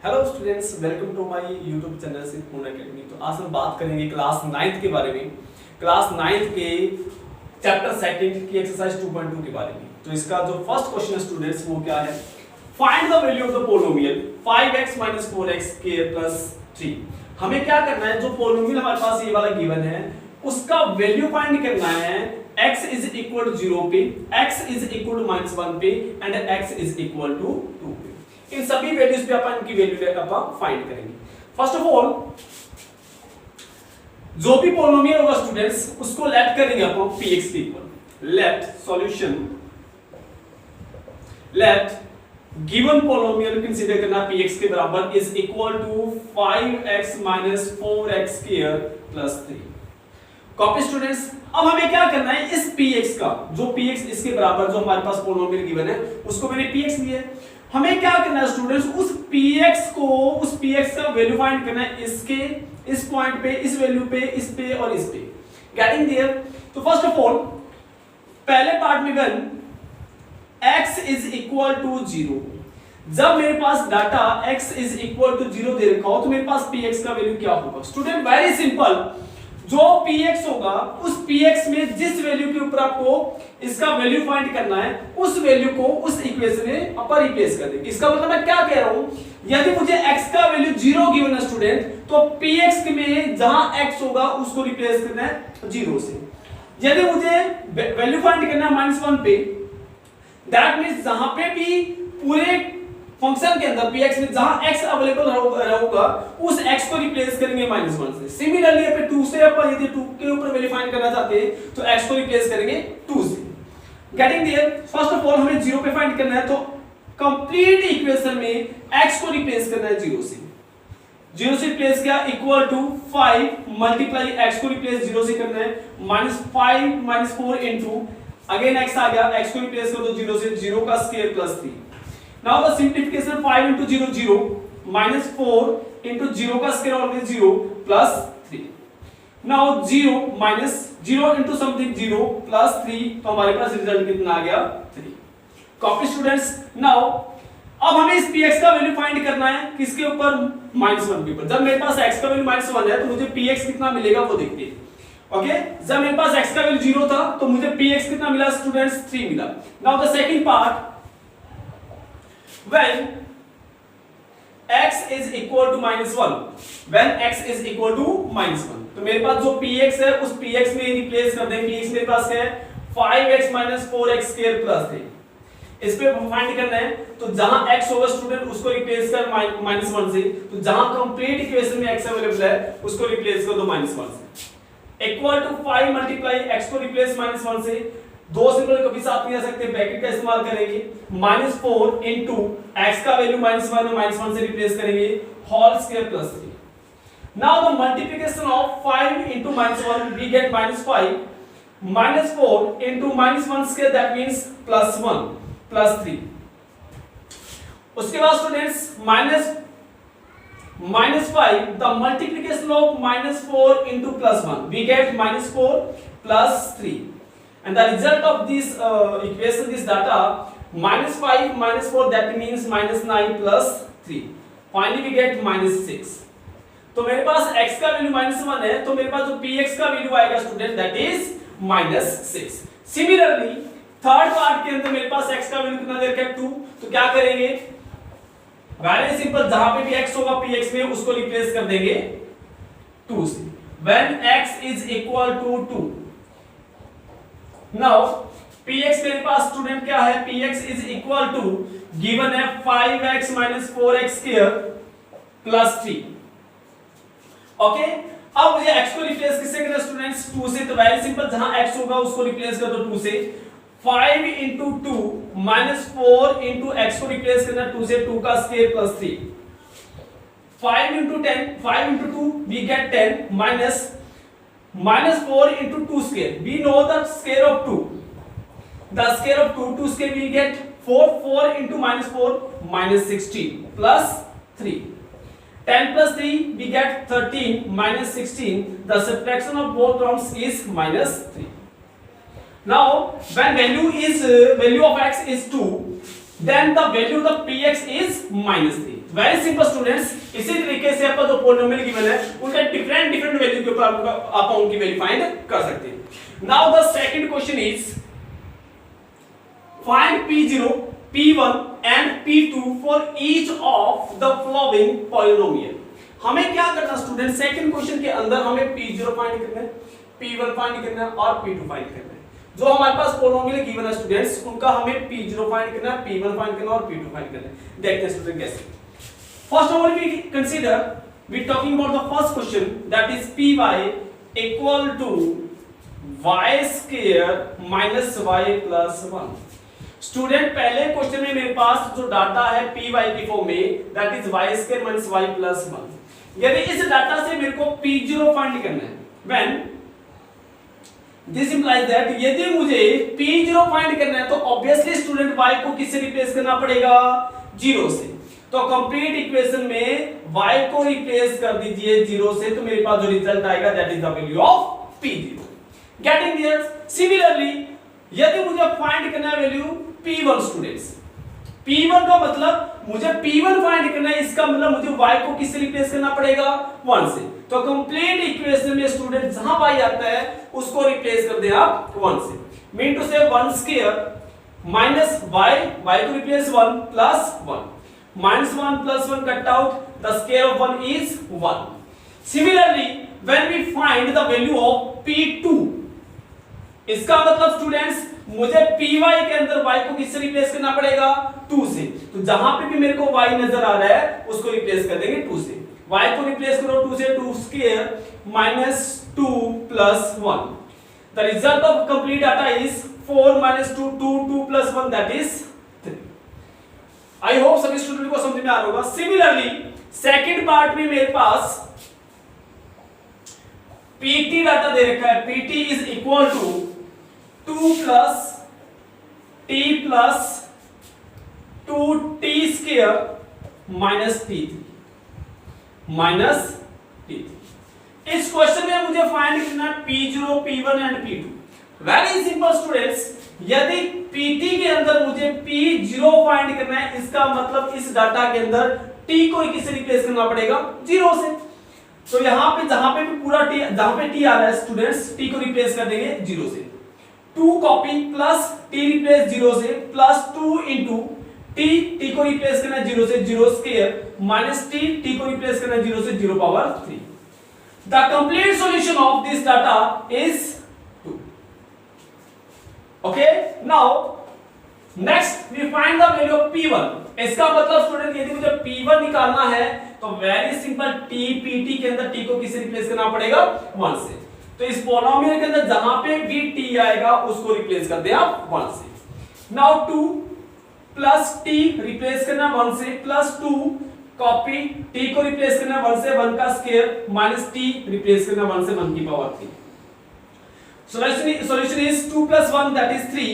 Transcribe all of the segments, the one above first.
Hello students, welcome to my YouTube channel से Purna academy. तो आज हम बात करेंगे क्लास 9th के बारे में। क्लास 9th के चैप्टर सेकंड की एक्सरसाइज 2.2 के बारे में। तो इसका जो फर्स्ट क्वेश्चन है स्टूडेंट्स वो क्या है, find the value of the polynomial 5x 4x square 3। हमें क्या करना है, जो पोलिनोमियल हमारे पास ये वाला गिवन है उसका वैल्यू फाइंड करना है x is equal to 0 पे, x is equal to -1 पे and x is equal to 2 पे। इन सभी वैल्यूज पे अपन की वैल्यू अपन फाइंड करेंगे। फर्स्ट ऑफ ऑल जो भी पोलिनोमियल होगा स्टूडेंट्स उसको लेट करेंगे अपन px के equal. Let solution, let given polynomial consider करना px के बराबर is equal to 5x 4x square 3। Copy students, अब हमें क्या करना है, इस px का जो px इसके बराबर जो हमारे पास पोलिनोमियल गिवन है उसको मैंने px लिया है। हमें क्या करना है स्टूडेंट्स, उस px का वैल्यू फाइंड करना है इसके इस पॉइंट पे, इस वैल्यू पे, इस पे और इस पे। Getting there. तो फर्स्ट ऑफ ऑल पहले पार्ट में गन x इज इक्वल टू 0। जब मेरे पास data x is equal to 0 दे रखा हो तो मेरे पास px का वैल्यू क्या होगा स्टूडेंट, वेरी सिंपल। जो px होगा उस px में जिस वैल्यू के ऊपर आपको इसका वैल्यू फाइंड करना है उस वैल्यू को उस इक्वेशन में अपन रिप्लेस कर देंगे। इसका मतलब मैं क्या कह रहा हूं, यदि मुझे x का वैल्यू 0 गिवन है स्टूडेंट तो px में जहां x होगा उसको रिप्लेस करना है 0 से। यदि मुझे वैल्यू फाइंड करना है -1 पे, दैट मींस जहां पे भी पूरे फंक्शन के अंदर px में जहां x अवेलेबल होगा उस x को रिप्लेस करेंगे -1 से। सिमिलरली पे 2 से अपन यदि 2 के ऊपर वैल्यू फाइंड करना चाहते हैं तो x को रिप्लेस करेंगे 2 से। Getting there. First of all हमें 0 पे फाइंड करना है तो कंप्लीट इक्वेशन में x को रिप्लेस करना है 0 से। 0 से रिप्लेस किया इक्वल टू 5 मल्टीप्लाई x को रिप्लेस 0 से करना है -5 4 इनटू अगेन x आ गया, x को रिप्लेस कर दो 0 से, 0 का square +3। Now the simplification 5 into 0 0 minus 4 into 0 का square always 0 plus 3। Now 0 minus 0 into something 0 plus 3 तो हमारे पास रिजल्ट कितना आ गया 3। Copy students. Now अब हमें इस px का वैल्यू फाइंड करना है किसके ऊपर, -1 के ऊपर। जब मेरे पास x का वैल्यू -1 है तो मुझे px कितना मिलेगा वो देखते हैं। ओके, जब मेरे पास x का वैल्यू 0 था तो मुझे px कितना मिला स्टूडेंट्स 3 मिला। Now the second part, when x is equal to -1, when x is equal to -1 तो मेरे पास जो px है उस px में रिप्लेस कर देंगे। px मेरे पास क्या है 5x 4x square 3। इस पे फाइंड करना है तो जहां x होगा स्टूडेंट उसको रिप्लेस कर -1 से, तो जहां कंप्लीट इक्वेशन में x अवेलेबल है उसको रिप्लेस कर दो -1 से। इक्वल टू 5 मल्टीप्लाई x को रिप्लेस -1 से, दो सिंबल कभी साथ नहीं आ सकते, ब्रैकेट का इस्तेमाल करेंगे। -4 इनटू x का वैल्यू -1 है, -1 से रिप्लेस करेंगे whole square +3। Now the multiplication of 5 into -1 we get -5 -4 into -1 square that means +1 +3। उसके बाद students -5 the multiplication of -4 into +1 we get -4 +3 and the result of this equation, this data -5 -4 that means -9 +3, finally we get -6। तो मेरे पास x का value -1 है तो मेरे पास जो px का वैल्यू आएगा student that is -6। Similarly third part के अंदर मेरे पास x का वैल्यू कितना दे रखा है 2, तो क्या करेंगे, वेरी सिंपल, जहां पे भी x होगा px में उसको रिप्लेस कर देंगे 2 से। when x is equal to 2, now px मेरे पास स्टूडेंट क्या है, px is equal to given है 5x 4x square 3। ओके, अब मुझे x को रिप्लेस किससे करना है स्टूडेंट्स 2 से, तो वेरी सिंपल, जहां x होगा उसको रिप्लेस कर दो 2 से। 5 into 2 -4 into x को रिप्लेस करना 2 से, 2 का square +3। 5 into 10, 5 into 2 we get 10 -4 into 2 square, we know the square of 2, the square of 2 square we get 4 into -4 -16 plus 3, 10 plus 3 we get 13 -16, the subtraction of both terms is -3। now when value of x is 2 then the value of the px is -3। Very simple students, इसी तरीके से आपका जो polynomial given है उनका different value के ऊपर आप उनकी वैल्यू फाइंड कर सकते हैं। Now the second question is find P0, P1 and P2 for each of the following polynomial. हमें क्या करना स्टूडेंट, सेकंड क्वेश्चन के अंदर हमें P0 फाइंड करना है, P1 फाइंड करना है और P2 फाइंड करना है। जो हमारे पास पॉलिनोमियल गिवन है स्टूडेंट्स उनका हमें P0 फाइंड करना है, P1 फाइंड करना है और P2 फाइंड करना है। देखते हैं स्टूडेंट कैसे। First of all we consider we talking about the first question, that is py equal to y square minus y plus 1। Student पहले क्वेश्चन में मेरे पास जो डाटा है py की फॉर्म में, that is y square minus y plus 1। यदि इस data से मेरे को P0 फाइंड करना है, when this implies that यदि मुझे P0 फाइंड करना है तो ऑब्वियसली स्टूडेंट y को किससे रिप्लेस करना पड़ेगा, 0 से। तो कंप्लीट इक्वेशन में y को रिप्लेस कर दीजिए 0 से, तो मेरे पास जो रिजल्ट आएगा that is the value of P0। Getting there. Similarly यदि मुझे फाइंड करना है वैल्यू P1 स्टूडेंट्स, P1 का मतलब मुझे P1 फाइंड करना है, इसका मतलब मुझे y को किससे रिप्लेस करना पड़ेगा, 1 से। तो कंप्लीट इक्वेशन में स्टूडेंट जहां y आता है उसको रिप्लेस कर दें आप 1 से। मीन टू से 1 स्क्वायर माइनस y को replace 1 plus 1, minus 1 plus 1 cut out, the square of 1 is 1। Similarly, when we find the value of P2, इसका मतलब स्टूडेंट्स मुझे py के अंदर y को किससे रिप्लेस करना पड़ेगा, 2 से। तो जहां पे भी मेरे को y नजर आ रहा है उसको रिप्लेस कर देंगे 2 से। y को रिप्लेस करो 2 से, 2 square minus 2 plus 1। The result of complete data is 4 minus 2, 2 plus 1, that is 3। I hope सभी स्टूडेंट को समझ में आ रहा होगा। सिमिलरली सेकंड पार्ट में मेरे पास PT डाटा दे रखा है, PT इज इक्वल टू 2 plus t plus 2t square minus t3। इस क्वेश्चन में मुझे फाइंड करना P0, P1 and P2। Very simple students, यदि PT के अंदर मुझे P0 फाइंड करना है, इसका मतलब इस डाटा के अंदर t को किससे रिप्लेस करना पड़ेगा, 0 से। तो यहां पे जहां पे भी पूरा t, जहां पे t आ रहा है स्टूडेंट्स, t को रिप्लेस कर देंगे 0 से। 2 कॉपी प्लस t रिप्लेस 0 से, प्लस 2 इंटू t को रिप्लेस करना है 0 से, 0 स्क्वायर माइनस t को रिप्लेस करना है 0 से, 0 power 3। The complete solution of this data is okay, now next we find the value of P1। इसका मतलब स्टूडेंट यदि मुझे P1 निकालना है तो वेरी सिंपल, PT के अंदर t को किससे रिप्लेस करना पड़ेगा, 1 से। तो इस पॉलिनोमियल के अंदर जहां पे भी t आएगा उसको रिप्लेस कर दें आप 1 से। नाउ 2 प्लस t रिप्लेस करना 1 से, प्लस 2 कॉपी t को रिप्लेस करना 1 से, 1 का स्क्वायर माइनस t रिप्लेस करना 1 से, 1 की power 3। Solution is 2 plus 1, that is 3,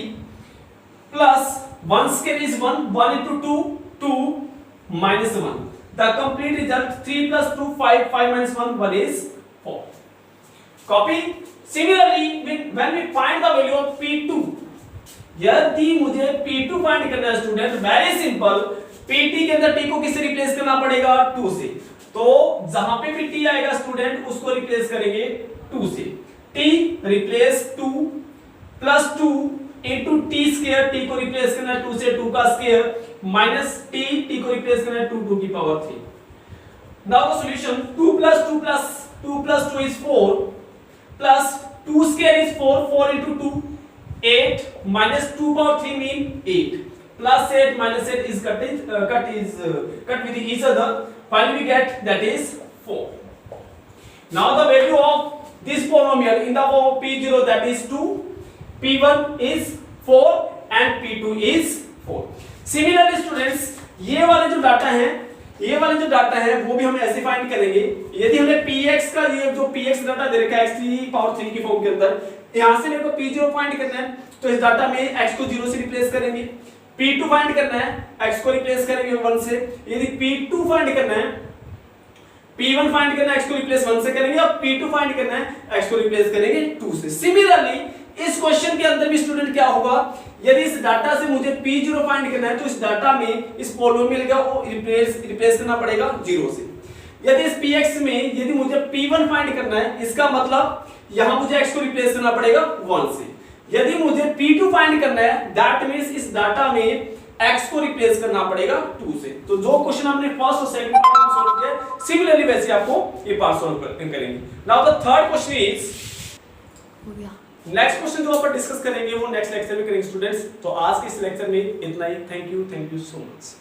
plus 1 square is 1, 1 into 2, 2 minus 1। The complete result 3 plus 2, 5, 5 minus 1, 1 is 4। Copy। Similarly, when we find the value of P2, यदि मुझे P2 find करना है student, very simple, PT के अंदर t को किससे replace करना पड़ेगा, 2 से। तो जहां पे भी t आएगा स्टूडेंट उसको रिप्लेस करेंगे 2 से। t replace 2 plus 2 into t square, t को रिप्लेस करना है 2 से, 2 का स्क्वायर माइनस t को रिप्लेस करना है 2 की power 3। Now the solution 2 plus 2 plus 2 plus 2 is 4 plus 2 square is 4, 4 into 2 8 minus 2 power 3 mean 8 plus 8 minus 8 is cut with each other, finally we get that is 4। now the value of this polynomial in the form of P0, that is 2, P1 is 4 and P2 is 4। Similarly students, ये वाले जो data है वो भी हम ऐसे find करेंगे। यदि हमें Px का ये जो Px डाटा दे रखा है x पावर 3 की फॉर्म के अंदर, यहां से मेरे को P0 फाइंड करना है, तो इस डाटा में x को 0 से रिप्लेस करेंगे। P2 फाइंड करना है, x को रिप्लेस करेंगे 1 से। यदि P2 फाइंड करना है, P1 फाइंड करना है, x को रिप्लेस 1 से करेंगे, और P2 फाइंड करना है, x को रिप्लेस करेंगे 2 से। सिमिलरली इस क्वेश्चन के अंदर भी स्टूडेंट क्या होगा, यदि इस डाटा से मुझे P0 फाइंड करना है तो इस डाटा में इस पोलोमियल का वो रिप्लेस करना पड़ेगा 0 से। यदि इस Px में यदि मुझे P1 फाइंड करना है, इसका मतलब यहां मुझे x को रिप्लेस करना पड़ेगा 1 से। यदि मुझे P2 फाइंड करना है, दैट मींस इस डाटा में x को रिप्लेस करना पड़ेगा 2 से। तो जो क्वेश्चन हमने फर्स्ट और सेकंड पार्ट में सॉल्व किया, सिमिलरली वैसे आपको ये पार्ट सॉल्व करेंगे। Now the third question is, next question जो अपन डिस्कस करेंगे वो नेक्स्ट लेक्चर में करेंगे स्टूडेंट्स। तो आज के इस लेक्चर में इतना ही। Thank you so much.